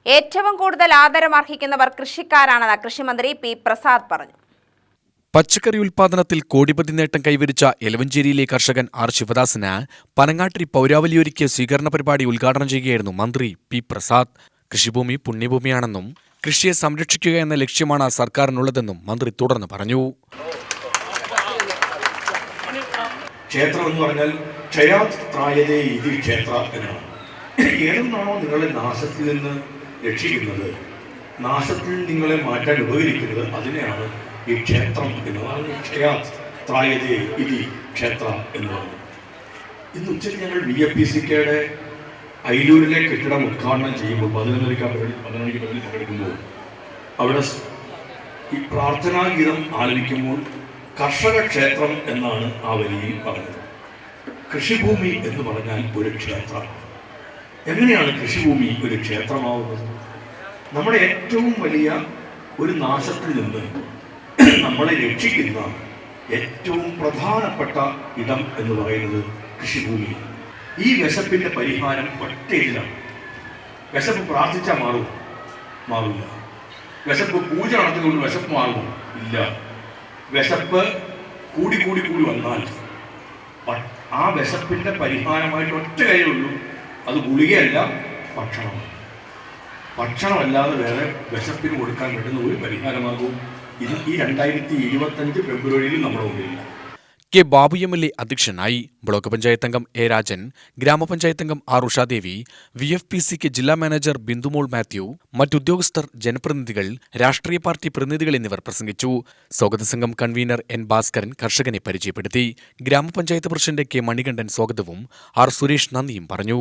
ഏറ്റവും കൂടുതൽ ആദരമർഹിക്കുന്നവർ കൃഷിക്കാരാണെന്ന് കൃഷിമന്ത്രി പി പ്രസാദ് പറഞ്ഞു. പച്ചക്കറി ഉൽപാദനത്തിൽ കോടിപതി നേട്ടം കൈവരിച്ച എലവഞ്ചേരിയിലെ കർഷകൻ ആർ ശിവദാസിന് പനങ്ങാട്ടിരി പൗരാവലിയൊരുക്കിയ സ്വീകരണ പരിപാടി ഉദ്ഘാടനം ചെയ്യുകയായിരുന്നു മന്ത്രി പി പ്രസാദ്. കൃഷിഭൂമി പുണ്യഭൂമിയാണെന്നും കൃഷിയെ സംരക്ഷിക്കുക എന്ന ലക്ഷ്യമാണ് സർക്കാരിനുള്ളതെന്നും മന്ത്രി തുടർന്ന് പറഞ്ഞു. ക്ഷേത്രം എന്ന് പറഞ്ഞാൽ ക്ഷയാത് ത്രായതേ ഇതി ക്ഷേത്ര എന്നാണ്. ഏതെന്നാണോ നിങ്ങളെ നാശത്തിൽ നിന്ന് രക്ഷിക്കുന്നത്, നാശത്തിൽ നിങ്ങളെ മാറ്റാൻ ഉപകരിക്കുന്നത്, അതിനെയാണ് ഈ ക്ഷേത്രം എന്നതാണ്. ക്ഷയാത് ത്രായതേ ഇതി ക്ഷേത്ര എന്ന് പറഞ്ഞു. ഇന്ന് ഉച്ചയ്ക്ക് ഞങ്ങൾ VFPCKയുടെ അയിലൂരിലെ കെട്ടിടം ഉദ്ഘാടനം ചെയ്യുമ്പോൾ 11 മണിക്ക് പങ്കെടുക്കുമ്പോൾ അവിടെ ഈ പ്രാർത്ഥനാഗീതം ആലപിക്കുമ്പോൾ കർഷക ക്ഷേത്രം എന്നാണ് ആ വരിയിൽ പറഞ്ഞത്. കൃഷിഭൂമി എന്ന് പറഞ്ഞാൽ ഒരു ക്ഷേത്രം. എങ്ങനെയാണ് കൃഷിഭൂമി ഒരു ക്ഷേത്രമാവുന്നത്? നമ്മുടെ ഏറ്റവും വലിയ ഒരു നാശത്തിൽ നിന്ന് നമ്മളെ രക്ഷിക്കുന്ന ഏറ്റവും പ്രധാനപ്പെട്ട ഇടം എന്ന് പറയുന്നത് കൃഷിഭൂമി. ഈ വിശപ്പിന്റെ പരിഹാരം ഒറ്റയിലാണ്. വിശപ്പ് പ്രാർത്ഥിച്ചാൽ മാറില്ല. വിശപ്പ് പൂജ നടത്തിക്കൊണ്ട് വിശപ്പ് മാറുമോ? ഇല്ല. വിശപ്പ് കൂടി വന്നാൽ ആ വിശപ്പിന്റെ പരിഹാരമായിട്ട് ഒറ്റ കാര്യമുള്ളൂ, അത് ഗുളികയല്ല, ഭക്ഷണമാണ്. ഭക്ഷണമല്ലാതെ വേറെ വിശപ്പിന് കൊടുക്കാൻ പറ്റുന്ന ഒരു പരിഹാരമാകും ഇത് ഈ 2025 ഫെബ്രുവരിയിൽ നമ്മുടെ മുമ്പിലില്ല. കെ ബാബു MLA അധ്യക്ഷനായി. ബ്ലോക്ക് പഞ്ചായത്ത് അംഗം എ രാജൻ, ഗ്രാമപഞ്ചായത്ത് അംഗം ആർ ഉഷാദേവി, VFPCK ജില്ലാ മാനേജർ ബിന്ദുമോൾ മാത്യു, മറ്റുദ്യോഗസ്ഥർ, ജനപ്രതിനിധികൾ, രാഷ്ട്രീയ പാർട്ടി പ്രതിനിധികൾ എന്നിവർ പ്രസംഗിച്ചു. സ്വാഗത സംഘം കൺവീനർ N ഭാസ്കരൻ കർഷകനെ പരിചയപ്പെടുത്തി. ഗ്രാമപഞ്ചായത്ത് പ്രസിഡന്റ് K മണികണ്ഠൻ സ്വാഗതവും R സുരേഷ് നന്ദിയും പറഞ്ഞു.